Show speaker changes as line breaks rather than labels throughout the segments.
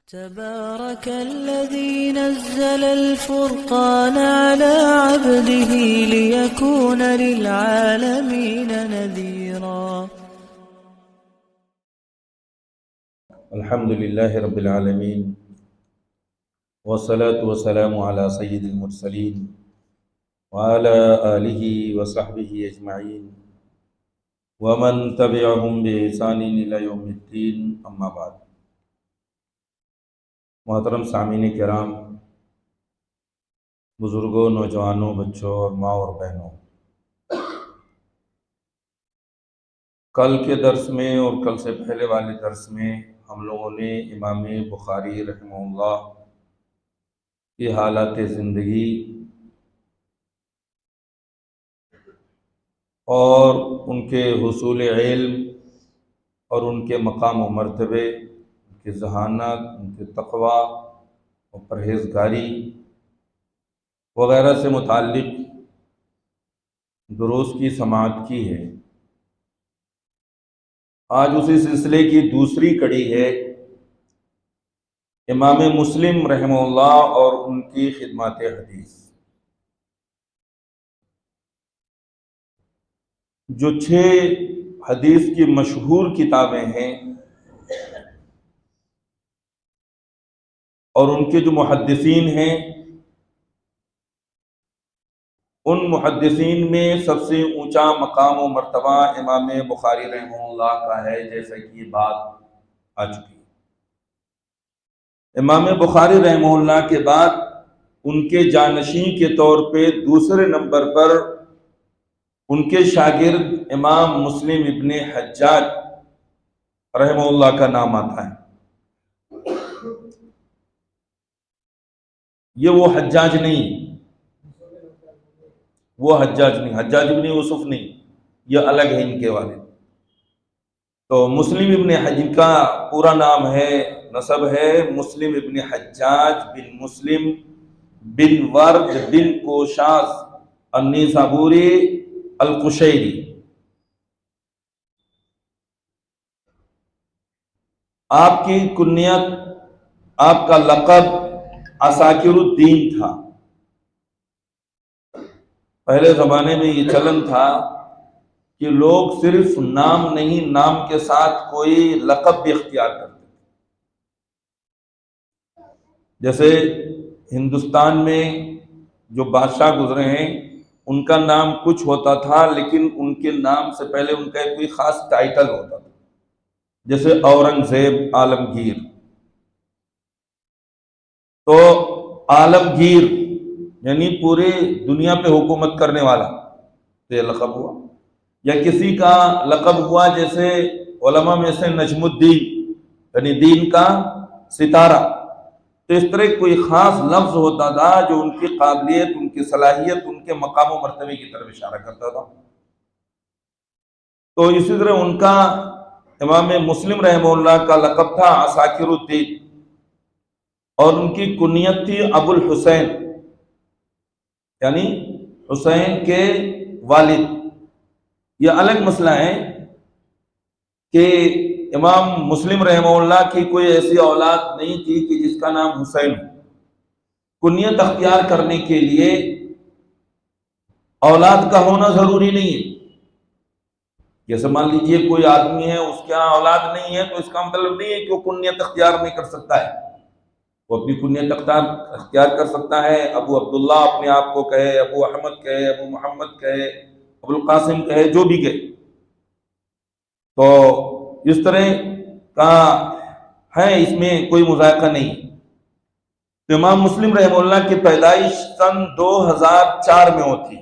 تبارك الذي نزل الفرقان على عبده ليكون للعالمين نذيرا.
الحمد لله رب العالمين والصلاة والسلام على سيد المرسلين وعلى آله وصحبه أجمعين ومن تبعهم بإحسان إلى يوم الدين. أما بعد. محترم سامعین کرام، بزرگوں، نوجوانوں، بچوں اور ماں اور بہنوں، کل کے درس میں اور کل سے پہلے والے درس میں ہم لوگوں نے امام بخاری رحمہ اللہ کی حالات زندگی اور ان کے حصول علم اور ان کے مقام و مرتبے، ان کی ذہانت، ان کے تقوی اور پرہیزگاری وغیرہ سے متعلق دروس کی سماعت کی ہے۔ آج اسی سلسلے کی دوسری کڑی ہے امام مسلم رحمہ اللہ اور ان کی خدمات حدیث، جو 6 حدیث کی مشہور کتابیں ہیں اور ان کے جو محدثین ہیں، ان محدثین میں سب سے اونچا مقام و مرتبہ امام بخاری رحمہ اللہ کا ہے، جیسا کہ یہ بات آ چکی ہے۔ امام بخاری رحمہ اللہ کے بعد ان کے جانشین کے طور پہ دوسرے نمبر پر ان کے شاگرد امام مسلم ابن حجاج رحمہ اللہ کا نام آتا ہے۔ یہ وہ حجاج نہیں، حجاج ابن یوسف نہیں، یہ الگ ہے ان کے والد۔ تو مسلم ابن حجاج کا پورا نام ہے، نسب ہے مسلم ابن حجاج بن مسلم بن ورد بن کوشاس النیسابوری القشیری۔ آپ کی کنیت، آپ کا لقب عساکر الدین تھا۔ پہلے زمانے میں یہ چلن تھا کہ لوگ صرف نام نہیں، نام کے ساتھ کوئی لقب بھی اختیار کرتے تھے۔ جیسے ہندوستان میں جو بادشاہ گزرے ہیں، ان کا نام کچھ ہوتا تھا، لیکن ان کے نام سے پہلے ان کا کوئی خاص ٹائٹل ہوتا تھا، جیسے اورنگزیب عالمگیر۔ تو عالمگیر یعنی پوری دنیا پہ حکومت کرنے والا، تو یہ لقب ہوا۔ یا کسی کا لقب ہوا جیسے علماء میں سے نجم الدین، یعنی دین کا ستارہ۔ تو اس طرح کوئی خاص لفظ ہوتا تھا جو ان کی قابلیت، ان کی صلاحیت، ان کے مقام و مرتبے کی طرف اشارہ کرتا تھا۔ تو اسی طرح ان کا امام مسلم رحمہ اللہ کا لقب تھا عساکر الدین، اور ان کی کنیت تھی ابو الحسین، یعنی حسین کے والد۔ یہ الگ مسئلہ ہے کہ امام مسلم رحمہ اللہ کی کوئی ایسی اولاد نہیں تھی کہ جس کا نام حسین ہو۔ کنیت اختیار کرنے کے لیے اولاد کا ہونا ضروری نہیں ہے۔ جیسے مان لیجئے کوئی آدمی ہے، اس کے یہاں اولاد نہیں ہے، تو اس کا مطلب نہیں ہے کہ وہ کنیت اختیار نہیں کر سکتا ہے۔ وہ اپنی کنیت اختیار کر سکتا ہے، ابو عبداللہ اپنے آپ کو کہے، ابو احمد کہے، ابو محمد کہے، ابو القاسم کہے، جو بھی کہے۔ تو اس طرح کا ہے، اس میں کوئی مذائقہ نہیں۔ تو امام مسلم رحمہ اللہ کی پیدائش سن 2004 میں ہوتی۔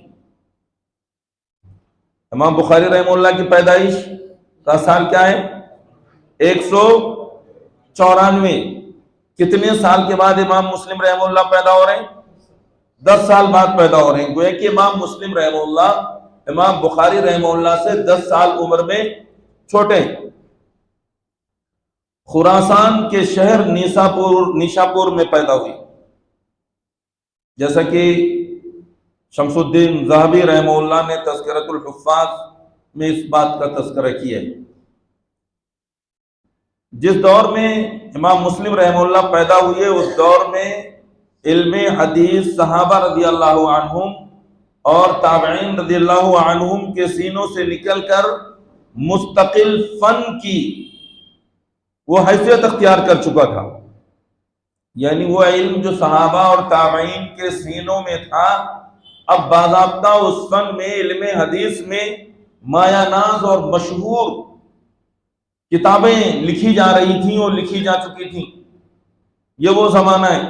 امام بخاری رحمہ اللہ کی پیدائش کا سال کیا ہے؟ 194۔ کتنے سال کے بعد امام مسلم رحمہ اللہ پیدا ہو رہے ہیں؟ 10 سال بعد پیدا ہو رہے ہیں۔ گویا کہ امام مسلم رحمہ اللہ امام بخاری رحمہ اللہ سے 10 سال عمر میں چھوٹے ہیں۔ خراسان کے شہر نیشاپور میں پیدا ہوئی، جیسا کہ شمس الدین ذہبی رحمہ اللہ نے تذکرۃ الحفاظ میں اس بات کا تذکرہ کیا ہے۔ جس دور میں امام مسلم رحمہ اللہ پیدا ہوئے اس دور میں علم حدیث صحابہ رضی اللہ عنہم اور تابعین رضی اللہ عنہم کے سینوں سے نکل کر مستقل فن کی وہ حیثیت اختیار کر چکا تھا. یعنی وہ علم جو صحابہ اور تابعین کے سینوں میں تھا اب باضابطہ اس فن میں علم حدیث میں مایہ ناز اور مشہور کتابیں لکھی جا رہی تھیں اور لکھی جا چکی تھیں. یہ وہ زمانہ ہے،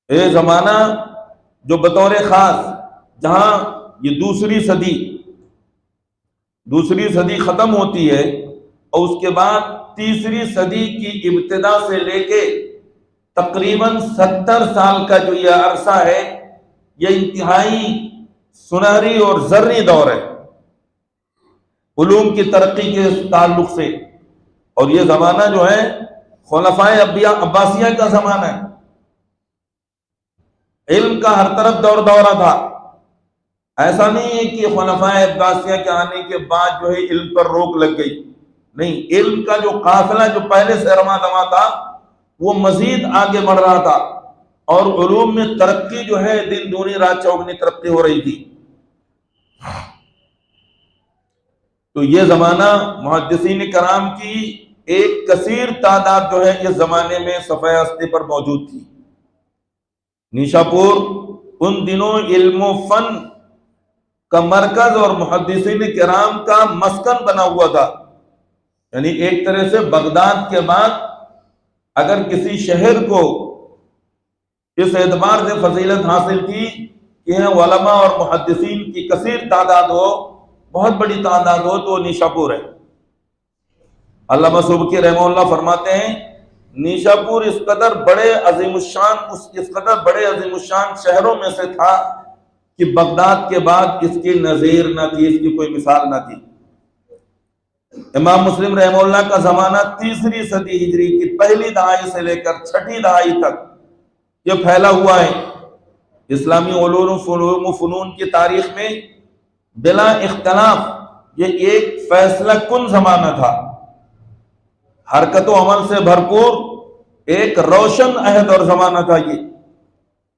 یہ زمانہ جو بطور خاص جہاں یہ دوسری صدی ختم ہوتی ہے اور اس کے بعد تیسری صدی کی ابتدا سے لے کے تقریباً 70 سال کا جو یہ عرصہ ہے یہ انتہائی سنہری اور زرعی دور ہے علوم کی ترقی کے تعلق سے. اور یہ زمانہ جو ہے خلفائے عباسیہ کا زمانہ ہے. علم کا ہر طرف دورہ تھا. ایسا نہیں ہے کہ خلفائے عباسیہ کے آنے کے بعد جو ہے علم پر روک لگ گئی، نہیں، علم کا جو قافلہ جو پہلے سے رواں دواں تھا وہ مزید آگے بڑھ رہا تھا اور علوم میں ترقی جو ہے دن دونی رات چوگنی ترقی ہو رہی تھی. تو یہ زمانہ محدثین کرام کی ایک کثیر تعداد جو ہے اس زمانے میں صفحہ ہستی پر موجود تھی. نیشاپور ان دنوں علم و فن کا مرکز اور محدثین کرام کا مسکن بنا ہوا تھا. یعنی ایک طرح سے بغداد کے بعد اگر کسی شہر کو اس اعتبار سے فضیلت حاصل تھی کہ یہاں علماء اور محدثین کی کثیر تعداد ہو، بہت بڑی تعداد ہو، تو نیشاپور ہے. علامہ سبکی رحمہ اللہ فرماتے ہیں نیشاپور اس قدر بڑے عظیم الشان شہروں میں سے تھا کہ بغداد کے بعد اس کی نظیر نہ تھی، اس کی کوئی مثال نہ تھی. امام مسلم رحمہ اللہ کا زمانہ تیسری صدی ہجری کی پہلی دہائی سے لے کر چھٹی دہائی تک یہ پھیلا ہوا ہے. اسلامی علوم و فنون کی تاریخ میں بلا اختلاف یہ ایک فیصلہ کن زمانہ تھا. حرکت و عمل سے بھرپور ایک روشن عہد اور زمانہ تھا یہ.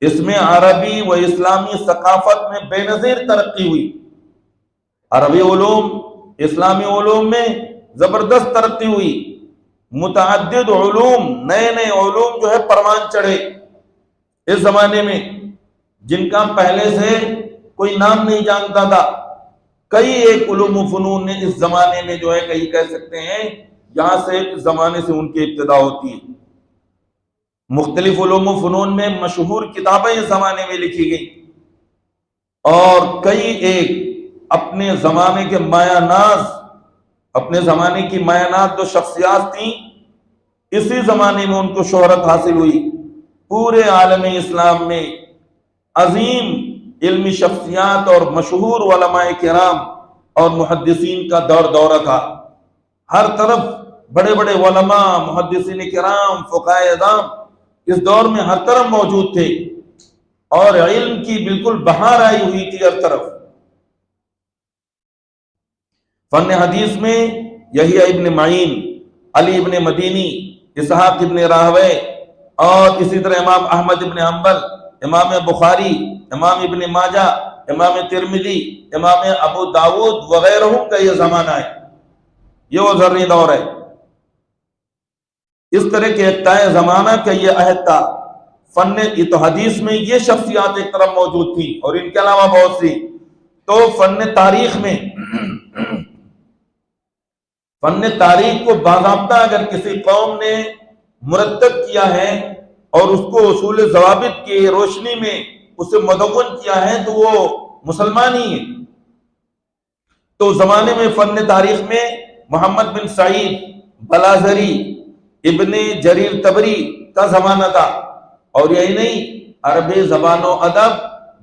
اس میں عربی و اسلامی ثقافت میں بے نظیر ترقی ہوئی. عربی علوم اسلامی علوم میں زبردست ترقی ہوئی. متعدد علوم نئے علوم جو ہے پروان چڑھے اس زمانے میں جن کا پہلے سے کوئی نام نہیں جانتا تھا. کئی ایک علوم و فنون نے اس زمانے میں جو ہے کہہ سکتے ہیں یہاں سے اس زمانے سے ان کی ابتدا ہوتی ہے. مختلف علوم و فنون میں مشہور کتابیں اس زمانے میں لکھی گئی اور کئی ایک اپنے زمانے کے مایہ ناز، اپنے زمانے کی مایہ ناز جو شخصیات تھیں اسی زمانے میں ان کو شہرت حاصل ہوئی. پورے عالم اسلام میں عظیم علمی شخصیات اور مشہور علماء کرام اور محدثین کا دورہ تھا. ہر طرف بڑے بڑے علماء، محدثین کرام، فقہاء اعظام اس دور میں ہر طرف موجود تھے اور علم کی بالکل بہار آئی ہوئی تھی ہر طرف. فن حدیث میں یحییٰ ابن معین، علی ابن مدینی، اسحاق ابن راہوے اور اسی طرح امام احمد ابن حنبل، امام بخاری، امام ابن ماجہ، امام ترمذی، امام ابو داود وغیرہ کا یہ زمانہ ہے. یہ وہ زرعی دور ہے. اس طرح کے ایک طے زمانہ کا یہ عہد تھا. فن تو حدیث میں یہ شخصیات ایک طرف موجود تھی اور ان کے علاوہ بہت سی. تو فن تاریخ کو باضابطہ اگر کسی قوم نے مرتب کیا ہے اور اس کو اصول ضوابط کی روشنی میں اسے مدون کیا ہے تو وہ مسلمان ہی ہے. تو زمانے میں فن تاریخ میں محمد بن سعید بلازری، ابن جریر طبری کا زمانہ تھا. اور یہی نہیں، عربی زبان و ادب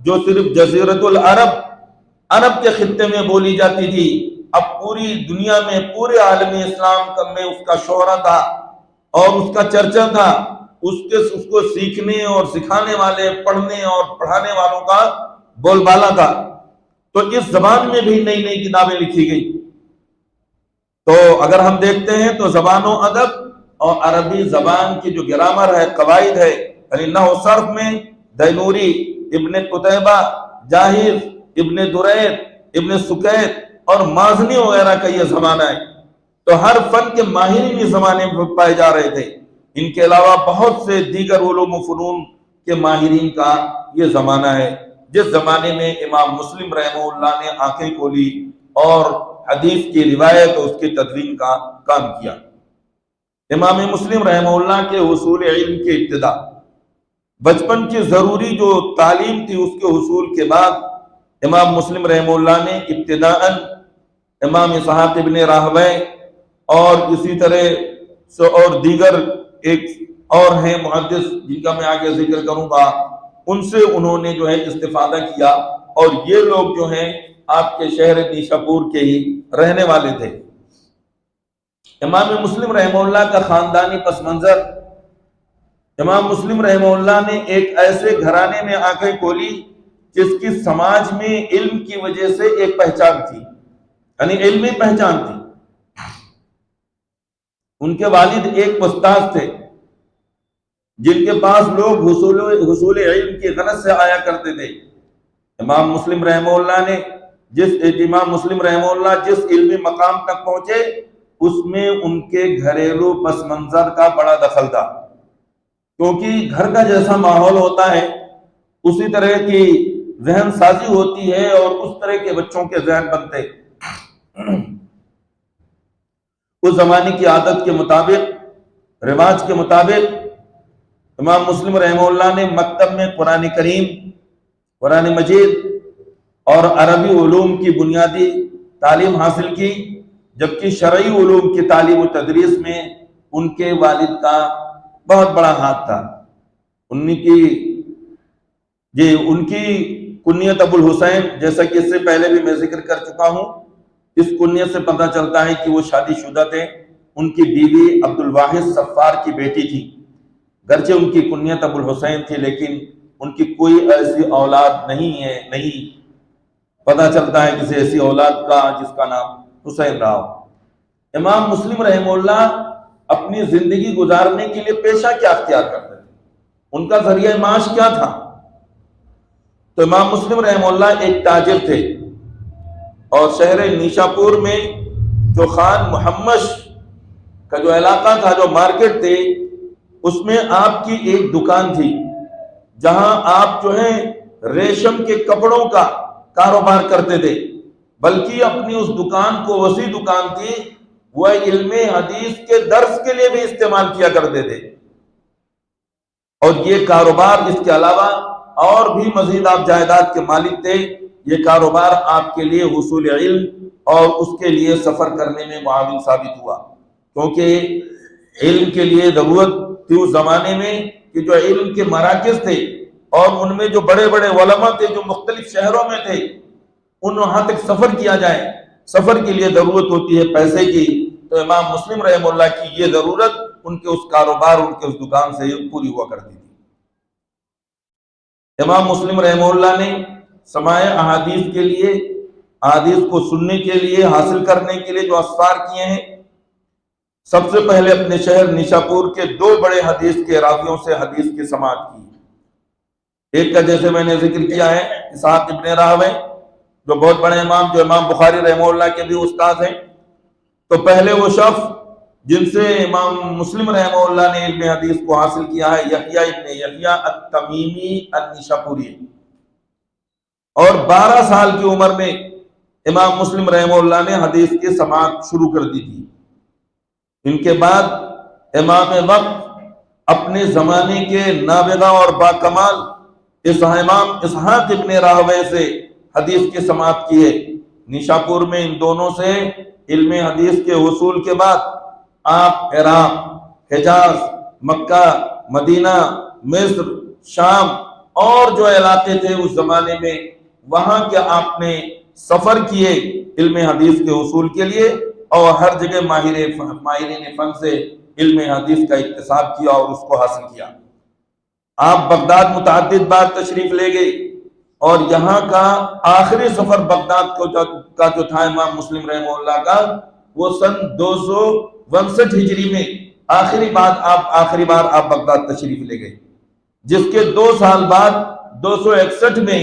جو صرف جزیرت عرب کے خطے میں بولی جاتی تھی اب پوری دنیا میں، پورے عالمی اسلام میں اس کا شہرہ تھا اور اس کا چرچا تھا. اس کو سیکھنے اور سکھانے والے، پڑھنے اور پڑھانے والوں کا بول بالا تھا. تو اس زبان میں بھی نئی کتابیں لکھی گئی. تو اگر ہم دیکھتے ہیں تو زبان و ادب اور عربی زبان کی جو گرامر ہے، قواعد ہے، یعنی نحو و صرف میں دینوری، ابن قتیبہ، جاہز، ابن درید، ابن سکیت اور مازنی وغیرہ کا یہ زمانہ ہے، تو ہر فن کے ماہرین اس زمانے میں پائے جا رہے تھے۔ ان کے علاوہ بہت سے دیگر علوم و فنون کے ماہرین کا یہ زمانہ ہے، جس زمانے میں امام مسلم رحمہ اللہ نے آنکھیں کھولی اور حدیث کی روایت اور اس کی تدوین کا کام کیا۔ امام مسلم رحمہ اللہ کے حصول علم کی ابتدا، بچپن کی ضروری جو تعلیم تھی اس کے حصول کے بعد امام مسلم رحمہ اللہ نے ابتداءً امام اسحاق ابن راہویہ اور اسی طرح سے اور دیگر ایک اور ہیں محدث جن کا میں آگے ذکر کروں گا، ان سے انہوں نے جو ہے استفادہ کیا، اور یہ لوگ جو ہیں آپ کے شہر نیشاپور کے ہی رہنے والے تھے۔ امام مسلم رحمہ اللہ کا خاندانی پس منظر، امام مسلم رحمہ اللہ نے ایک ایسے گھرانے میں آنکھیں کھولی جس کی سماج میں علم کی وجہ سے ایک پہچان تھی، یعنی علمی پہچان تھی۔ ان کے والد ایک استاد تھے جن کے پاس لوگ حصول علم کی غرض سے آیا کرتے تھے۔ امام مسلم رحمہ اللہ جس علمی مقام تک پہنچے اس میں ان کے گھریلو پس منظر کا بڑا دخل تھا، کیونکہ گھر کا جیسا ماحول ہوتا ہے اسی طرح کی ذہن سازی ہوتی ہے اور اس طرح کے بچوں کے ذہن بنتے۔ اس زمانے کی عادت کے مطابق، رواج کے مطابق امام مسلم رحمہ اللہ نے مکتب میں قرآن کریم، قرآن مجید اور عربی علوم کی بنیادی تعلیم حاصل کی، جبکہ شرعی علوم کی تعلیم و تدریس میں ان کے والد کا بہت بڑا ہاتھ تھا۔ ان کی کنیت ابو الحسین، جیسا کہ اس سے پہلے بھی میں ذکر کر چکا ہوں، اس کنیت سے پتہ چلتا ہے کہ وہ شادی شدہ تھے۔ ان کی بیوی عبد الواحد صفار کی بیٹی تھی، گرچہ ان کی کنیت ابو الحسین تھی لیکن ان کی کوئی ایسی اولاد نہیں پتہ چلتا ہے کسی ایسی اولاد کا جس کا نام حسین رہا ہو۔ امام مسلم رحمہ اللہ اپنی زندگی گزارنے کے لیے پیشہ کیا اختیار کرتے تھے، ان کا ذریعہ معاش کیا تھا؟ تو امام مسلم رحمہ اللہ ایک تاجر تھے، اور شہر نیشاپور میں جو خان محمد کا جو علاقہ تھا، جو مارکیٹ تھے، اس میں آپ کی ایک دکان تھی جہاں آپ جو ہے ریشم کے کپڑوں کا کاروبار کرتے تھے، بلکہ اپنی اس دکان کو، وسیع دکان تھی، وہ علم حدیث کے درس کے لیے بھی استعمال کیا کرتے تھے۔ اور یہ کاروبار، اس کے علاوہ اور بھی مزید آپ جائیداد کے مالک تھے، یہ کاروبار آپ کے لیے حصول علم اور اس کے لیے سفر کرنے میں معاون ثابت ہوا، کیونکہ علم کے لیے ضرورت تھی اس زمانے میں کہ جو علم کے مراکز تھے اور ان میں جو بڑے بڑے علماء تھے جو مختلف شہروں میں تھے، ان وہاں تک سفر کیا جائے، سفر کے لیے ضرورت ہوتی ہے پیسے کی، تو امام مسلم رحمہ اللہ کی یہ ضرورت ان کے اس کاروبار، ان کے اس دکان سے پوری ہوا کرتی تھی۔ امام مسلم رحمہ اللہ نے سماع احادیث کے لیے، احادیث کو سننے کے لیے، حاصل کرنے کے لیے جو اسفار کیے ہیں، سب سے پہلے اپنے شہر نیشاپور کے دو بڑے حدیث کے راویوں سے حدیث کی سماعت کی۔ ایک کا جیسے میں نے ذکر کیا ہے اسحاق ابن راہویہ، جو بہت بڑے امام، جو امام بخاری رحمہ اللہ کے بھی استاد ہیں۔ تو پہلے وہ شخص جن سے امام مسلم رحمہ اللہ نے علم حدیث کو حاصل کیا ہے یحییٰ ابن یحییٰ التمیمی النیشاپوری، اور 12 سال کی عمر میں امام مسلم رحمہ اللہ نے حدیث کی سماعت شروع کر دی تھی۔ ان کے بعد امام وقت اپنے زمانے کے نابغہ اور باکمال امام اسحاق ابن راہویہ سے حدیث کی سماعت کی ہے۔ نیشاپور میں ان دونوں سے علم حدیث کے حصول کے بعد آپ عراق، حجاز، مکہ، مدینہ، مصر، شام اور جو علاقے تھے اس زمانے میں، وہاں کے آپ نے سفر کیے علم حدیث کے حصول کے لیے، اور ہر جگہ ماہرین فن سے علم حدیث کا اکتساب کیا اور اس کو حاصل کیا۔ آپ بغداد متعدد بار تشریف لے گئے، اور یہاں کا آخری سفر بغداد کا جو تھا امام مسلم رحمہ اللہ کا، وہ سن 262 ہجری میں آخری بار آپ بغداد تشریف لے گئے، جس کے 2 سال بعد 261 میں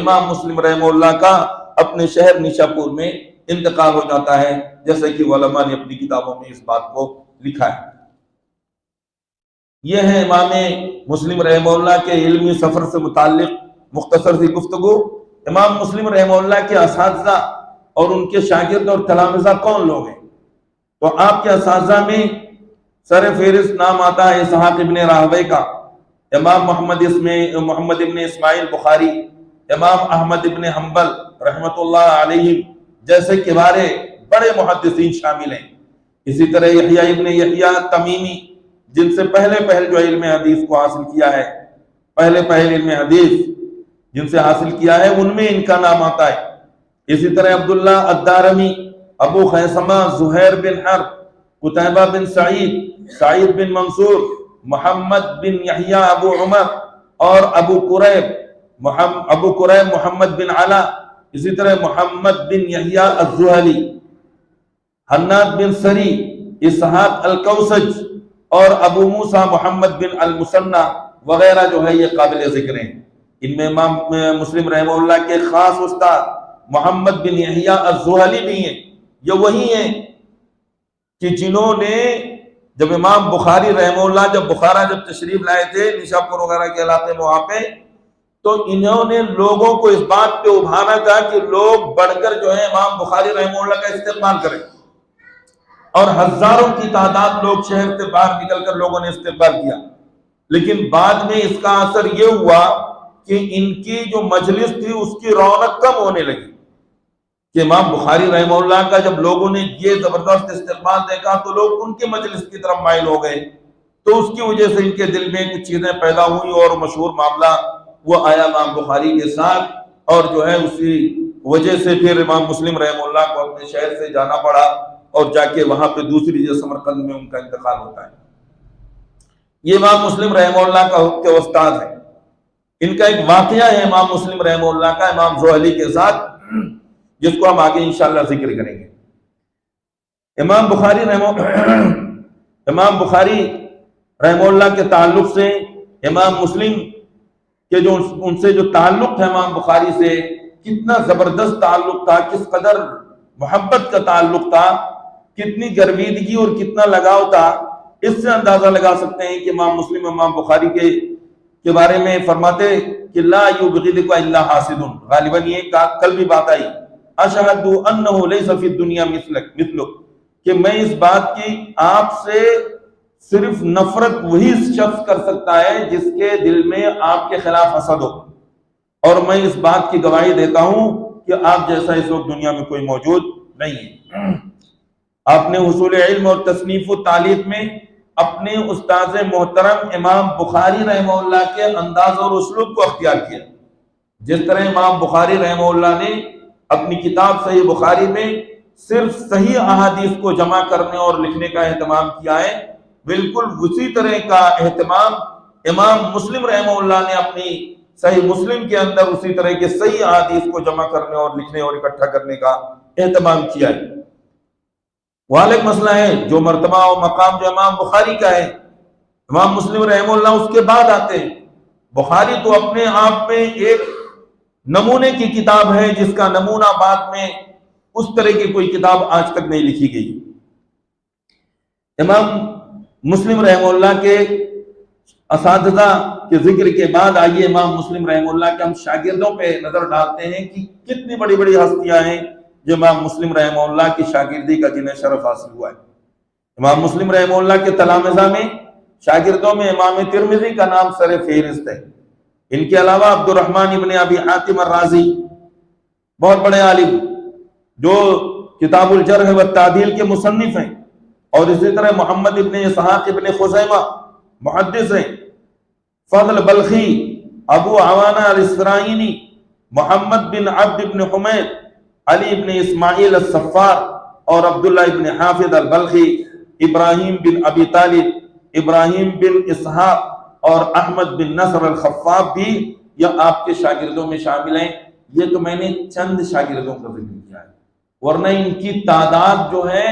امام مسلم رحمہ اللہ کا اپنے شہر نیشاپور میں انتقال ہو جاتا ہے، جیسے کہ علماء نے اپنی کتابوں میں اس بات کو لکھا ہے۔ یہ ہے امام مسلم رحمہ اللہ کے علمی سفر سے متعلق مختصر سی گفتگو۔ امام مسلم رحمہ اللہ کے اساتذہ اور ان کے شاگرد اور تلامذہ کون لوگ ہیں؟ تو آپ کے اساتذہ میں سر فہرست نام آتا ہے اسحاق ابن راہویہ کا، امام محمد ابن اسماعیل بخاری، امام احمد ابن حنبل رحمۃ اللہ علیہ جیسے کبار بڑے محدثین شامل ہیں۔ اسی طرح یحییٰ ابن یحییٰ تمیمی، جن سے پہلے جو علم حدیث کو حاصل کیا ہے، پہلے علم حدیث جن سے حاصل کیا ہے، ان میں ان کا نام آتا ہے۔ اسی طرح عبداللہ الدارمی، ابو خیثمہ زہیر بن حرب، قتیبہ بن سعید بن منصور، محمد بن یحییٰ ابو عمر، اور ابو قریب محمد بن علا، اسی طرح محمد بن یحییٰ الزہلی، حناد بن سری، اسحاق الکوسج، اور ابو موسیٰ محمد بن المثنی وغیرہ جو ہے یہ قابل ذکر ہیں۔ ان میں امام مسلم رحمہ اللہ کے خاص استاد محمد بن یحییٰ الزہلی بھی ہیں۔ یہ وہی ہیں کہ جنہوں نے جب امام بخاری رحمہ اللہ بخارا تشریف لائے تھے نیشاپور وغیرہ کے علاقے میں، وہاں پہ تو انہوں نے لوگوں کو اس بات پہ ابھارا تھا کہ لوگ بڑھ کر جو ہے امام بخاری رحمہ اللہ کا استقبال کریں، اور ہزاروں کی تعداد لوگ شہر سے باہر نکل کر لوگوں نے استقبال کیا۔ لیکن بعد میں اس کا اثر یہ ہوا کہ ان کی جو مجلس تھی اس کی رونق کم ہونے لگی، کہ امام بخاری رحمہ اللہ کا جب لوگوں نے یہ زبردست استقبال دیکھا تو لوگ ان کے مجلس کی طرف مائل ہو گئے، تو اس کی وجہ سے ان کے دل میں کچھ چیزیں پیدا ہوئی، اور مشہور معاملہ وہ آیا امام بخاری کے ساتھ، اور جو ہے اسی وجہ سے پھر امام مسلم رحمہ اللہ کو اپنے شہر سے جانا پڑا، اور جا کے وہاں پہ دوسری جو سمرقند میں ان کا انتقال ہوتا ہے۔ یہ امام مسلم رحمہ اللہ کے استاد ہیں۔ ان کا ایک واقعہ ہے امام مسلم رحمہ اللہ کا امام زہلی کے ساتھ، جس کو ہم آگے انشاءاللہ ذکر کریں گے۔ امام بخاری رحمہ اللہ کے تعلق سے امام مسلم کے ان سے جو تعلق ہے امام بخاری سے، کتنا زبردست تعلق تھا، کس قدر محبت کا تعلق تھا، کتنی گرویدگی اور کتنا لگاؤ تھا، اس سے اندازہ لگا سکتے ہیں کہ امام مسلم امام بخاری کے بارے میں فرماتے کہ لا یبغضک الا حاسد، غالباً یہ کل بھی بات آئی، اشہد انہ لیس فی الدنیا مثلک، کہ میں اس بات کی آپ سے صرف نفرت وہی شخص کر سکتا ہے جس کے دل میں آپ کے خلاف حسد ہو، اور میں اس بات کی گواہی دیتا ہوں کہ آپ جیسا اس وقت دنیا میں کوئی موجود نہیں ہے۔ آپ نے حصول علم اور تصنیف و تالیف میں اپنے استاذ محترم امام بخاری رحمہ اللہ کے انداز اور اسلوب کو اختیار کیا۔ جس طرح امام بخاری رحمہ اللہ نے اپنی کتاب صحیح بخاری میں صرف صحیح احادیث کو جمع کرنے اور لکھنے کا اہتمام کیا ہے، بالکل اسی طرح کا اہتمام امام مسلم رحمہ اللہ نے اپنی صحیح مسلم کے اندر اسی طرح کے صحیح احادیث کو جمع کرنے اور لکھنے اور اکٹھا کرنے کا اہتمام کیا ہے۔ وہ الگ مسئلہ ہے جو مرتبہ و مقام جو امام بخاری کا ہے، امام مسلم رحمہ اللہ اس کے بعد آتے ہیں۔ بخاری تو اپنے آپ میں ایک نمونے کی کتاب ہے، جس کا نمونہ بعد میں اس طرح کی کوئی کتاب آج تک نہیں لکھی گئی۔ امام مسلم رحمہ اللہ کے اساتذہ کے ذکر کے بعد آئیے امام مسلم رحمہ اللہ کے ہم شاگردوں پہ نظر ڈالتے ہیں کہ کتنی بڑی بڑی ہستیاں ہیں جو امام مسلم رحمہ اللہ کی شاگردی کا جنہیں شرف حاصل ہوا ہے۔ امام مسلم رحمہ اللہ کے تلامذہ میں شاگردوں میں امام ترمذی کا نام سر فہرست ہے۔ ان کے علاوہ عبد الرحمن ابن ابی حاتم الرازی بہت بڑے عالم جو کتاب الجرح والتعدیل کے مصنف ہیں، اور اسی طرح محمد ابن اسحاق ابن خزیمہ محدث ہیں، فضل بلخی، ابو عوانہ الاسرائیلی، محمد بن عبد بن حمید، علی ابن اسماعیل الصفار، اور عبداللہ ابن حافظ البلخی، ابراہیم بن ابی طالب، ابراہیم بن اسحاق اور احمد بن نصر الخفاف بھی یہ آپ کے شاگردوں میں شامل ہیں۔ یہ تو میں نے چند شاگردوں کا ذکر کیا ہے، ورنہ ان کی تعداد جو ہے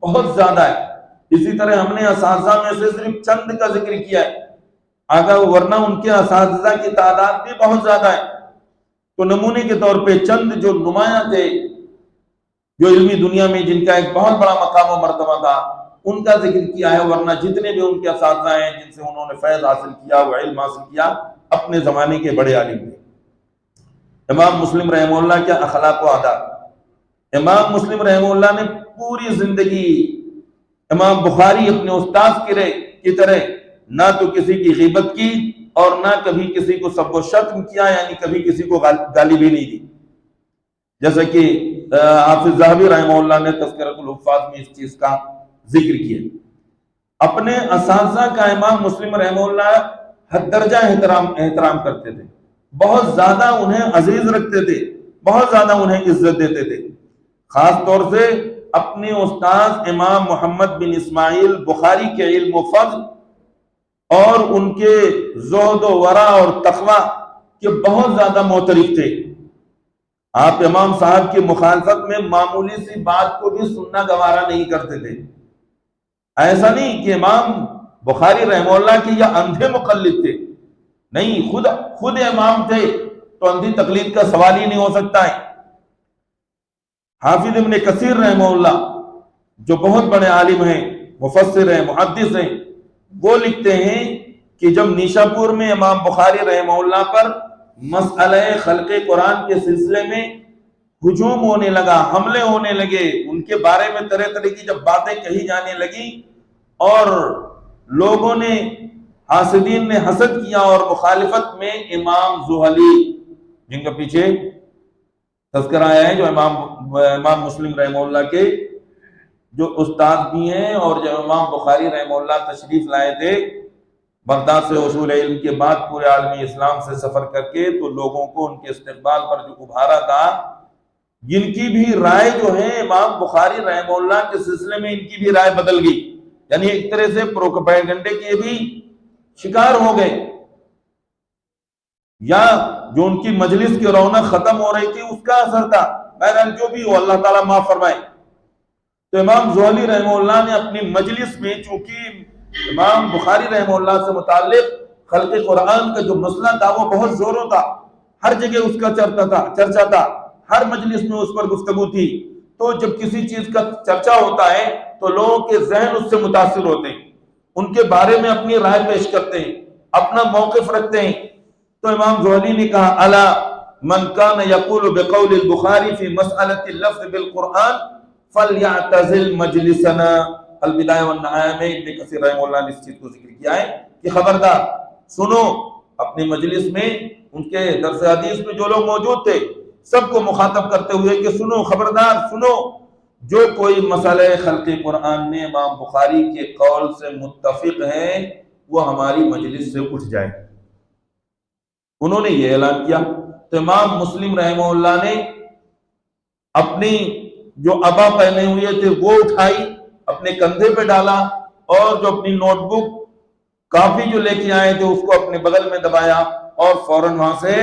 بہت زیادہ ہے۔ اسی طرح ہم نے اساتذہ میں سے صرف چند کا ذکر کیا ہے، اگر ورنہ ان کے اساتذہ کی تعداد بھی بہت زیادہ ہے۔ تو نمونے کے طور پہ چند جو نمایاں تھے، جو علمی دنیا میں جن کا ایک بہت بڑا مقام و مرتبہ تھا، ان کا ذکر کیا ہے، ورنہ جتنے بھی ان کے اساتذہ ہیں جن سے انہوں نے فیض حاصل کیا، وہ علم حاصل کیا، اپنے زمانے کے بڑے عالم تھے۔ امام مسلم رحمہ اللہ کے اخلاق و عادات، امام مسلم رحمہ اللہ نے پوری زندگی امام بخاری اپنے استاد کی طرح نہ تو کسی کی غیبت کی اور نہ کبھی کسی کو سب و شتم کیا، یعنی کبھی کسی کو گالی بھی نہیں دی، جیسا کہ حافظ ذہبی رحمہ اللہ نے تذکرۃ الحفاظ میں اس چیز کا ذکر کیا۔ اپنے اساتذہ کا امام مسلم رحمہ اللہ حد درجہ احترام کرتے تھے، بہت زیادہ انہیں عزیز رکھتے تھے، بہت زیادہ انہیں عزت دیتے تھے۔ خاص طور سے اپنے استاد امام محمد بن اسماعیل بخاری کے علم و فضل اور ان کے زہد و ورع اور تقوی کے بہت زیادہ معترف تھے۔ آپ امام صاحب کی مخالفت میں معمولی سی بات کو بھی سننا گوارا نہیں کرتے تھے۔ ایسا نہیں کہ امام بخاری رحمہ اللہ کے یا اندھے مقلد تھے، نہیں، خود امام تھے تو اندھی تقلید کا سوال ہی نہیں ہو سکتا ہے۔ حافظ ابن کثیر رحمہ اللہ جو بہت بڑے عالم ہیں، مفسر ہیں، محدث ہیں، وہ لکھتے ہیں کہ جب نیشاپور میں امام بخاری رحمہ اللہ پر مسئلہ خلق قرآن کے سلسلے میں ہجوم ہونے لگا، حملے ہونے لگے، ان کے بارے میں طرح طرح کی جب باتیں کہی جانے لگی اور لوگوں نے، حاسدین نے حسد کیا اور مخالفت میں امام زہلی، جن کا پیچھے تذکرہ آیا ہے، جو امام مسلم رحمہ اللہ کے جو استاد بھی ہیں، اور جب امام بخاری رحمہ اللہ تشریف لائے تھے بغداد سے حصول علم کے بعد پورے عالمی اسلام سے سفر کر کے، تو لوگوں کو ان کے استقبال پر جو ابھارا تھا، جن کی بھی رائے جو ہے امام بخاری رحمہ اللہ کے سلسلے میں ان کی بھی رائے بدل گئی، یعنی ایک طرح سے پروپیگنڈے کے بھی شکار ہو گئے، یا جو ان کی مجلس کی رونق ختم ہو رہی تھی اس کا اثر تھا۔ بہرحال جو بھی ہو، اللہ تعالیٰ معاف فرمائے۔ تو امام زہلی رحمہ اللہ نے اپنی مجلس میں، چونکہ امام بخاری رحمہ اللہ سے متعلق خلق قرآن کا جو مسئلہ تھا وہ بہت زوروں تھا، ہر جگہ اس کا چرچا تھا، ہر مجلس میں اس پر گفتگو تھی۔ تو جب کسی چیز کا چرچا ہوتا ہے تو لوگوں کے ذہن اس سے متاثر ہوتے ہیں، ان کے بارے میں اپنی رائے پیش کرتے ہیں، اپنا موقف رکھتے ہیں۔ تو امام زہلی نے کہا، الا من کان یقول بقول البخاری فی مسئلۃ اللفظ بالقرآن فلیعتزل مجلسنا۔ البدایہ والنہایہ میں ابن کثیر رحمہ اللہ نے اس چیز کو ذکر کیا ہے کہ خبردار سنو، اپنی مجلس میں ان کے درس حدیث میں جو لوگ موجود تھے سب کو مخاطب کرتے ہوئے کہ سنو، خبردار سنو، جو کوئی مسئلہ خلق قرآن میں امام بخاری کے قول سے متفق ہے وہ ہماری مجلس سے اٹھ جائے۔ انہوں نے یہ اعلان کیا۔ تو امام مسلم رحمہ اللہ نے اپنی جو عبا پہنے ہوئے تھے وہ اٹھائی، اپنے کندھے پہ ڈالا، اور جو اپنی نوٹ بک کاپی جو لے کے آئے تھے اس کو اپنے بغل میں دبایا اور فوراً وہاں سے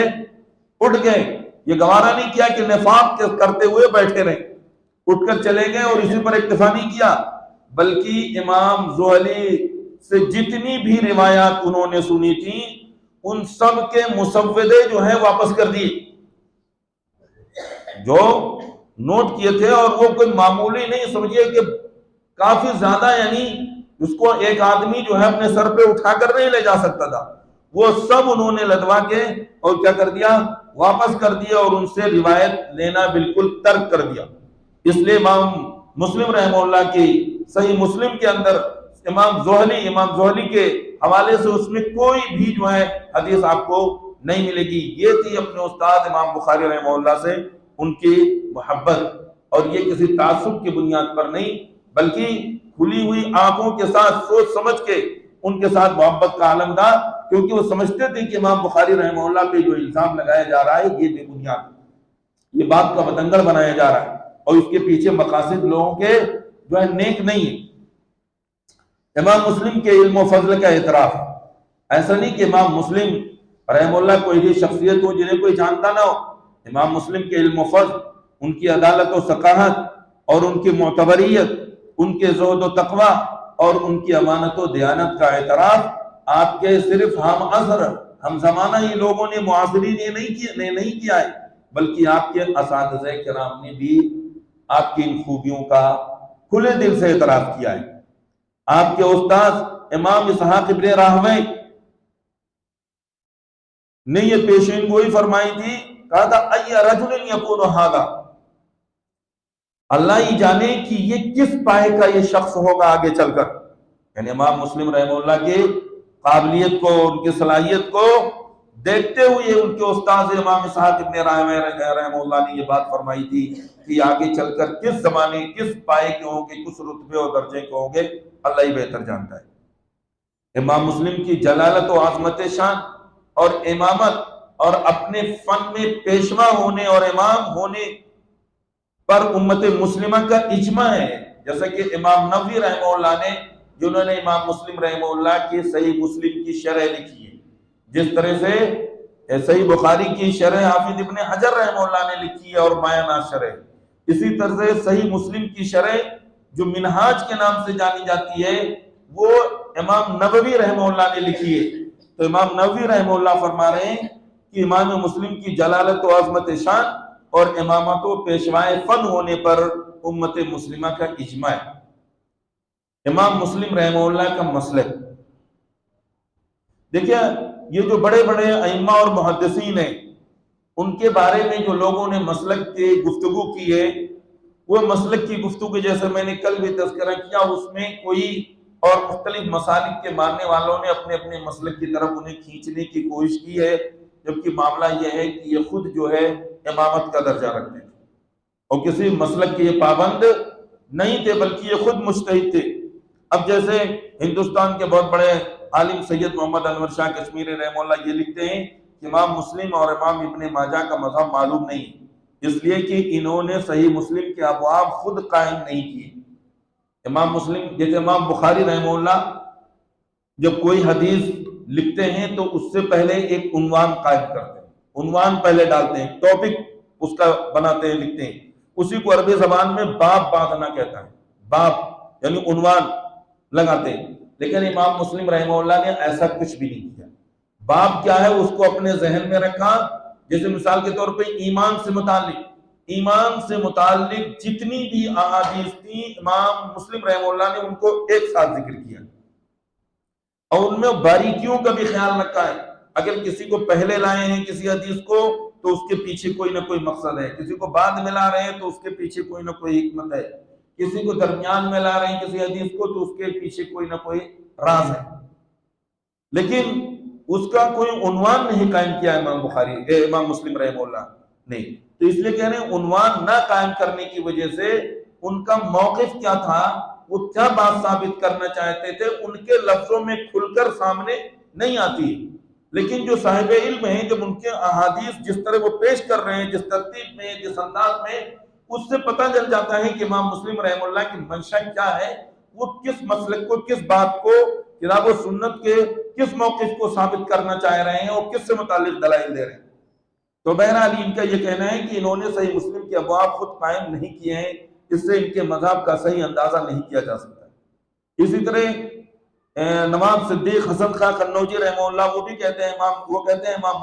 اٹھ گئے۔ یہ گوارا نہیں کیا کہ نفاق کرتے ہوئے بیٹھے رہے، اٹھ کر چلے گئے اور اسی پر اکتفا نہیں کیا، بلکہ امام زہلی سے جتنی بھی روایات انہوں نے سنی تھی ان سب کے مسودے جو ہیں واپس کر دیے، جو نوٹ کیے تھے، اور وہ کوئی معمولی نہیں، سمجھیے کہ کافی زیادہ، یعنی اس کو ایک آدمی جو ہے اپنے سر پہ اٹھا کر نہیں لے جا سکتا تھا، وہ سب انہوں نے لدوا کے اور کیا کر دیا، واپس کر دیا، اور ان سے روایت لینا بالکل ترک کر دیا۔ اس لیے امام مسلم رحمہ اللہ کی صحیح مسلم کے اندر امام زہلی کے حوالے سے اس میں کوئی بھی جو ہے حدیث آپ کو نہیں ملے گی۔ یہ تھی اپنے استاد امام بخاری رحمہ اللہ سے ان کی محبت، اور یہ کسی تعصب کی بنیاد پر نہیں، بلکہ کھلی ہوئی آنکھوں کے ساتھ سوچ سمجھ کے ان کے ساتھ محبت کا عالم تھا، کیونکہ وہ سمجھتے تھے کہ امام بخاری رحمہ اللہ پہ جو الزام لگایا جا رہا ہے یہ بے بنیاد، یہ بات کا بتنگڑ بنایا جا رہا ہے، اور اس کے پیچھے مقاصد لوگوں کے جو ہے نیک نہیں ہے۔ امام مسلم کے علم و فضل کا اعتراف، ایسا نہیں کہ امام مسلم رحمہ اللہ کوئی بھی شخصیت ہو جنہیں کوئی جانتا نہ ہو۔ امام مسلم کے علم و فضل، ان کی عدالت و ثقافت اور ان کی معتبریت، ان کے زہد و تقوی اور ان کی امانت و دیانت کا اعتراف آپ کے صرف ہم عصر ہم زمانہ ہی لوگوں نے معاصرین نے نہیں کیا ہے، بلکہ آپ کے اساتذہ کرام نے بھی آپ کی ان خوبیوں کا کھلے دل سے اعتراف کیا ہے۔ آپ کے استاد امام اسحاق ابن راہوی نے یہ پیشین گوئی فرمائی تھی، کہا تھا ای رجل یکون ھذا، اللہ ہی جانے کہ یہ کس پائے کا یہ شخص ہوگا آگے چل کر۔ یعنی امام مسلم رحمہ اللہ کی قابلیت کو، ان کی صلاحیت کو دیکھتے ہوئے ان کے استاد امام اسحاق ابن راہوی رحمہ اللہ نے یہ بات فرمائی تھی کہ آگے چل کر کس زمانے کس پائے کے ہوں گے، کس رتبے اور درجے کے ہوں گے، اللہ ہی بہتر جانتا ہے۔ امام مسلم کی جلالت و عظمت شان اور امامت اور اپنے فن میں پیشوا ہونے اور امام ہونے پر امت مسلمہ کا اجماع ہے، جیسا کہ امام نووی رحمہ اللہ نے، جنہوں نے امام مسلم رحمہ اللہ کی صحیح مسلم کی شرح لکھی ہے، جس طرح سے صحیح بخاری کی شرح حافظ ابن حجر رحمہ اللہ نے لکھی ہے اور مایہ شرح، اسی طرح سے صحیح مسلم کی شرح جو منہاج کے نام سے جانی جاتی ہے وہ امام نووی رحمہ اللہ نے لکھی ہے۔ تو امام نووی رحمہ اللہ فرما رہے ہیں کہ امام مسلم کی جلالت و عظمت شان اور امامت و پیشوائے فن ہونے پر امت مسلمہ کا اجماع ہے۔ امام مسلم رحمہ اللہ کا مسلک، دیکھیں یہ جو بڑے بڑے ائمہ اور محدثین ہیں، ان کے بارے میں جو لوگوں نے مسلک کی گفتگو کی ہے، وہ مسلک کی گفتگو جیسے میں نے کل بھی تذکرہ کیا، اس میں کوئی اور مختلف مسالک کے ماننے والوں نے اپنے اپنے مسلک کی طرف انہیں کھینچنے کی کوشش کی ہے، جبکہ معاملہ یہ ہے کہ یہ خود جو ہے امامت کا درجہ رکھتے تھے اور کسی مسلک کے یہ پابند نہیں تھے، بلکہ یہ خود مجتہد تھے۔ اب جیسے ہندوستان کے بہت بڑے عالم سید محمد انور شاہ کشمیری رحمہ اللہ یہ لکھتے ہیں کہ امام مسلم اور امام ابن ماجہ کا مذہب معلوم نہیں، اس لیے کہ انہوں نے صحیح مسلم کے ابواب خود قائم نہیں کیے۔ امام مسلم جیسے امام بخاری رحمہ اللہ جب کوئی حدیث لکھتے ہیں تو اس سے پہلے ایک عنوان قائم کرتے ہیں، عنوان پہلے ڈالتے ہیں، ٹاپک اس کا بناتے ہیں، لکھتے ہیں، اسی کو عربی زبان میں باب باندھنا کہتا ہے، باب یعنی عنوان لگاتے ہیں۔ لیکن امام مسلم رحمہ اللہ نے ایسا کچھ بھی نہیں کیا۔ باب کیا ہے اس کو اپنے ذہن میں رکھا، جیسے مثال کے طور پہ ایمان سے متعلق جتنی بھی احادیث تھیں امام مسلم رحمہ اللہ نے ان کو ایک ساتھ ذکر کیا اور ان میں باریکیوں کا بھی خیال رکھا ہے۔ اگر کسی کو پہلے لائے ہیں کسی حدیث کو تو اس کے پیچھے کوئی نہ کوئی مقصد ہے، کسی کو بعد میں لا رہے ہیں تو اس کے پیچھے کوئی نہ کوئی حکمت ہے، کسی کو درمیان میں لا رہے ہیں کسی حدیث کو تو اس کے پیچھے کوئی نہ کوئی راز ہے، لیکن اس کا کوئی عنوان نہیں قائم کیا امام مسلم رحمہ اللہ نے۔ تو اس لیے کہہ رہے ہیں عنوان نہ قائم کرنے کی وجہ سے ان کا موقف کیا تھا، وہ کیا بات ثابت کرنا چاہتے تھے، ان کے لفظوں میں کھل کر سامنے نہیں آتی۔ لیکن جو صاحب علم ہیں جب ان کے احادیث جس طرح وہ پیش کر رہے ہیں، جس ترتیب میں، جس انداز میں، اس سے پتہ چل جاتا ہے کہ امام مسلم رحمہ اللہ کی منشا کیا ہے، وہ کس مسلک کو، کس بات کو، کتاب و سنت کے کس موقف کو ثابت کرنا چاہ رہے ہیں اور کس سے متعلق دلائل دے رہے ہیں۔ تو بہرحال ان کا یہ کہنا ہے کہ انہوں نے صحیح مسلم کے ابواب خود قائم نہیں کیے ہیں، اس سے ان کے مذہب کا صحیح اندازہ نہیں کیا جا سکتا۔ اسی طرح نواب صدیق حسن خان قنوجی رحمہ اللہ وہ بھی کہتے ہیں امام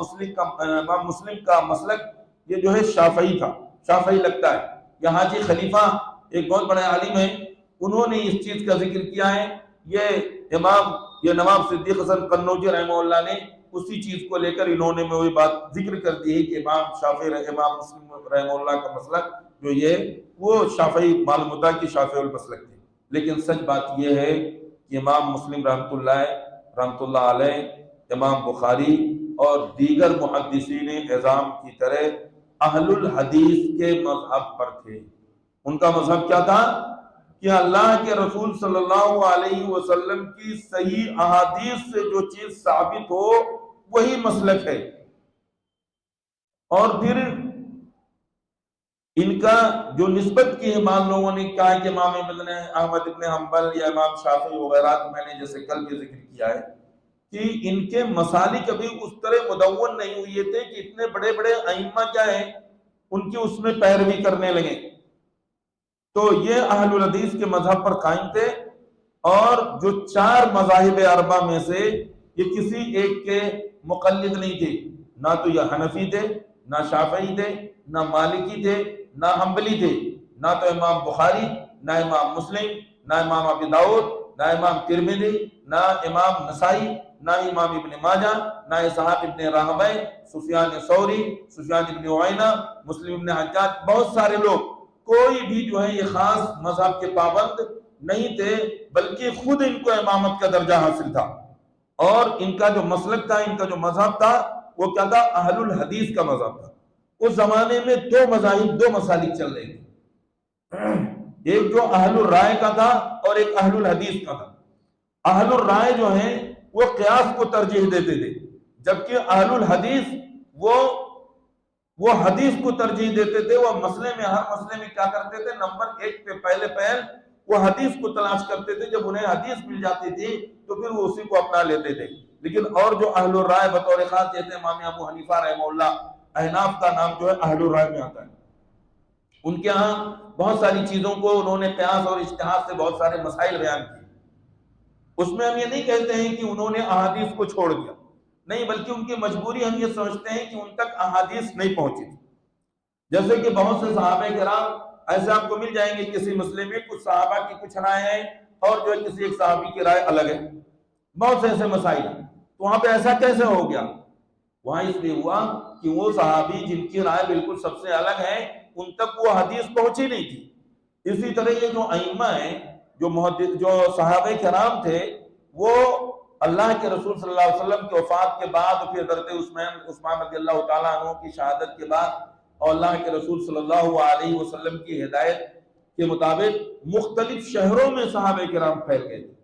مسلم کا مسلک یہ جو ہے شافعی تھا، شافعی لگتا ہے۔ یہ حاجی خلیفہ ایک بہت بڑے عالم ہیں، انہوں نے اس چیز کا ذکر کیا ہے، یہ نواب صدیق حسن قنوجی رحمہ اللہ نے اسی چیز کو لے کر انہوں نے وہی بات ذکر کر دی ہے کہ امام مسلم رحمہ اللہ کا مسلک جو یہ وہ شافعی معلوم ہوتا کہ شافعی المسلک تھے۔ لیکن سچ بات یہ ہے کہ امام مسلم رحمۃ اللہ علیہ، امام بخاری اور دیگر محدثین اعظام کی طرح اہل الحدیث کے مذہب پر تھے۔ ان کا مذہب کیا تھا کہ اللہ کے رسول صلی اللہ علیہ وسلم کی صحیح احادیث سے جو چیز ثابت ہو وہی مسلک ہے۔ اور پھر ان کا جو نسبت کی امام لوگوں نے کہا کہ امام احمد ابن حنبل یا امام شافعی وغیرہ، میں نے جیسے کل بھی ذکر کیا ہے کہ ان کے مسالک ابھی اس طرح مدون نہیں ہوئے تھے کہ اتنے بڑے بڑے ائمہ کیا ہیں ان کی اس میں پیروی کرنے لگے۔ تو یہ اہل الحدیث کے مذہب پر قائم تھے، اور جو 4 مذاہب اربعہ میں سے یہ کسی ایک کے مقلد نہیں تھے، نہ تو یہ حنفی تھے، نہ شافعی تھے، نہ مالکی تھے، نہ حنبلی تھے، نہ تو امام بخاری، نہ امام مسلم، نہ امام ابی داؤد، نہ امام ترمذی، نہ امام نسائی، نہ امام ابن ماجہ، نہ اسحاق ابن راہویہ، سفیان ثوری، سفیان ابن عیینہ، مسلم ابن حجاج، بہت سارے لوگ، کوئی بھی جو ہے یہ خاص مذہب کے پابند نہیں تھے، بلکہ خود ان کو امامت کا درجہ حاصل تھا، اور ان کا جو مسلک تھا، ان کا جو مذہب تھا، وہ کیا تھا؟ اہل الحدیث کا مذہب تھا۔ اس زمانے میں 2 مذاہب، 2 مسالک چل رہے تھے، ایک جو اہل الرائے کا تھا اور ایک اہل الحدیث کا تھا۔ اہل الرائے جو ہیں وہ قیاس کو ترجیح دیتے تھے، جبکہ اہل الحدیث وہ حدیث کو ترجیح دیتے تھے۔ وہ مسئلے میں، ہر مسئلے میں کیا کرتے تھے؟ نمبر 1 پہ پہلے پہل وہ حدیث کو تلاش کرتے تھے، جب انہیں حدیث مل جاتی تھی تو پھر وہ اسی کو اپنا لیتے تھے۔ لیکن اور جو اہل الرائے بطور خاص، جیسے امام ابو حنیفہ رحمہ اللہ، احناف کا نام جو ہے اہل الرائے میں آتا ہے، ان کے ہاں بہت ساری چیزوں کو انہوں نے قیاس اور اجتہاد سے بہت سارے مسائل بیان کیے۔ اس میں ہم یہ نہیں کہتے ہیں کہ انہوں نے احادیث کو چھوڑ دیا، نہیں، بلکہ ان کی مجبوری ہم یہ سمجھتے ہیں کہ ان تک احادیث نہیں پہنچی تھی۔ جیسے کہ بہت سے صحابہ کرام ایسے آپ کو مل جائیں گے کسی مسئلے میں، کچھ صحابہ کی کچھ رائے ہیں اور جو ہے کسی ایک صحابی کی رائے الگ ہے، بہت سے ایسے مسائل ہیں۔ تو وہاں پہ ایسا کیسے ہو گیا؟ وہاں اس لیے ہوا کہ وہ صحابی جن کی رائے بالکل سب سے الگ ہے، ان تک وہ حدیث پہنچی نہیں تھی۔ اسی طرح یہ جو ائمہ ہیں، جو صحابہ کرام تھے، وہ اللہ کے رسول صلی اللہ علیہ وسلم کی وفات کے بعد، پھر حضرت عثمان رضی اللہ تعالیٰ عنہ کی شہادت کے بعد، اور اللہ کے رسول صلی اللہ علیہ وسلم کی ہدایت کے مطابق مختلف شہروں میں صحابہ کرام پھیل گئے تھے۔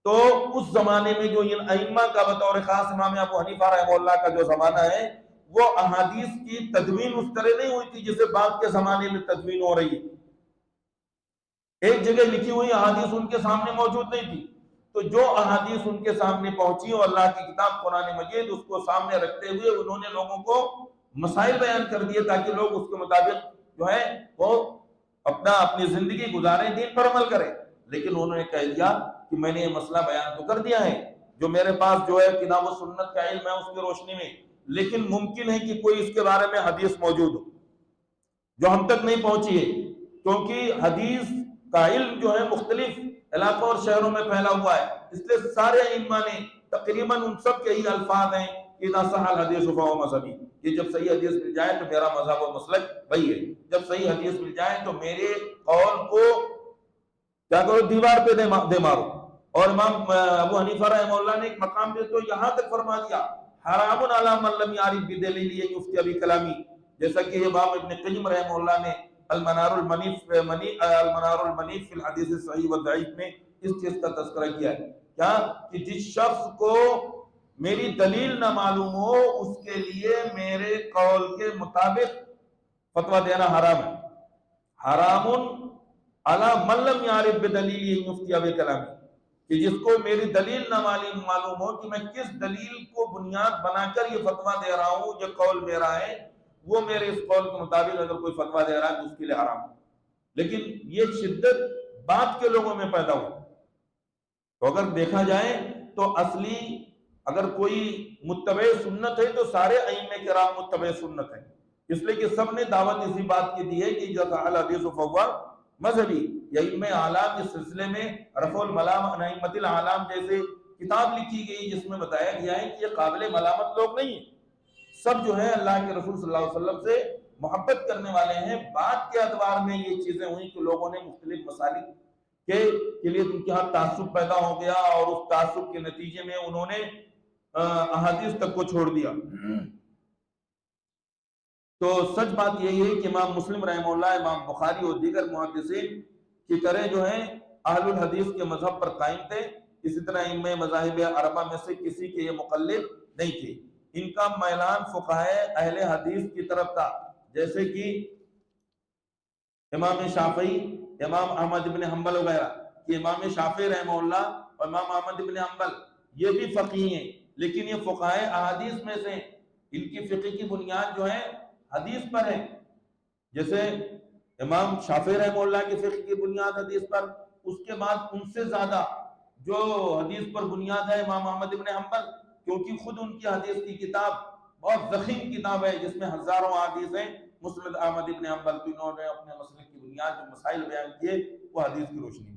تو اس زمانے میں جو ان ائمہ کا بطور خاص امام ابو حنیفہ رحمہ اللہ کا جو زمانہ ہے، وہ احادیث کی تدوین اس طرح نہیں ہوئی تھی جیسے بعد کے زمانے میں تدوین ہو رہی ہے۔ ایک جگہ لکھی ہوئی احادیث ان کے سامنے موجود نہیں تھی، تو جو احادیث ان کے سامنے پہنچی اور اللہ کی کتاب قرآن مجید، اس کو سامنے رکھتے ہوئے انہوں نے لوگوں کو مسائل بیان کر دیے تاکہ لوگ اس کے مطابق جو ہے وہ اپنی زندگی گزاریں، دین پر عمل کریں۔ لیکن انہوں نے کہہ دیا کہ میں نے یہ مسئلہ بیان تو کر دیا ہے، جو میرے پاس جو ہے کتاب و سنت کا علم ہے اس کی روشنی میں، لیکن ممکن ہے کہ کوئی اس کے بارے میں حدیث موجود ہو جو ہم تک نہیں پہنچی ہے، کیونکہ حدیث کا علم جو ہے مختلف علاقوں اور شہروں میں پھیلا ہوا ہے۔ اس لیے سارے ائمہ نے تقریباً ان سب کے ہی الفاظ ہیں کہ اذا صح الحدیث فہو مذہبی، کہ جب صحیح حدیث مل جائے تو میرا مذہب و مسلک وہی ہے، جب صحیح حدیث مل جائے تو میرے قول کو کیا کرو؟ دیوار پہ دے مارو۔ اور امام ابو حنیفہ رحمہ اللہ نے ایک مقام پہ تو یہاں تک فرما دیا حرام علی من لم یعرف بدلیل یفتی بکلامی، جیسا کہ امام ابن قیم رحمہ اللہ نے المنار المنیف فی الحدیث الصحیح والضعیف میں اس چیز کا تذکرہ کیا ہے، کیا کہ جس شخص کو میری دلیل نہ معلوم ہو اس کے لیے میرے قول کے مطابق فتویٰ دینا حرام ہے۔ حرام علی من لم یعرف بدلیل یفتی بکلامی، کہ جس کو میری دلیل نہ معلوم ہو کہ میں کس دلیل کو بنیاد بنا کر یہ فتویٰ دے رہا ہوں، یہ قول میرا ہے، وہ میرے اس قول کے مطابق اگر کوئی فتویٰ دے رہا ہے تو اس کے لیے حرام ہے۔ لیکن یہ شدت بعد کے لوگوں میں پیدا ہوئی۔ تو اگر دیکھا جائے تو اصلی اگر کوئی متبع سنت ہے تو سارے ائمہ کرام متبع سنت ہیں، اس لیے کہ سب نے دعوت اسی بات کی دی ہے کہ جو الحدیث فہو مذہبی۔ ائمہ اعلام اس سلسلے میں رفع الملام عن ائمۃ الاعلام جیسے کتاب لکھی گئی جس میں بتایا گیا ہے کہ یہ قابل ملامت لوگ نہیں ہیں، سب جو ہے اللہ کے رسول صلی اللہ علیہ وسلم سے محبت کرنے والے ہیں۔ بعد کے ادوار میں یہ چیزیں ہوئیں کہ لوگوں نے مختلف مسالک کے لیے ان کے ہاں تعصب پیدا ہو گیا، اور اس تعصب کے نتیجے میں انہوں نے احادیث تک کو چھوڑ دیا۔ تو سچ بات یہی ہے کہ امام مسلم رحمہ اللہ، امام بخاری اور دیگر محدثین کی طرح جو ہیں اہل الحدیث کے مذہب پر قائم تھے، اسی طرح ائمہ مذاہب اربعہ میں سے کسی کے یہ مقلد نہیں تھے۔ ان کا میلان فقہائے اہل حدیث کی طرف تھا، جیسے کہ امام شافعی، امام احمد بن حنبل وغیرہ، کہ امام شافعی رحمہ اللہ اور امام احمد بن حنبل یہ بھی فقیہ ہیں، لیکن یہ فقہائے احادیث میں سے، ان کی فقہ کی بنیاد جو ہے حدیث پر ہے۔ جیسے امام شافعی رحمہ اللہ کی فقہ کی بنیاد حدیث پر، اس کے بعد ان سے زیادہ جو حدیث پر بنیاد ہے امام احمد ابن حنبل، کیونکہ خود ان کی حدیث کی کتاب بہت ضخیم کتاب ہے جس میں ہزاروں حدیث ہیں، مسند احمد ابن حنبل، تو انہوں نے اپنے مسلک کی بنیاد جو مسائل بیان کیے وہ حدیث کی روشنی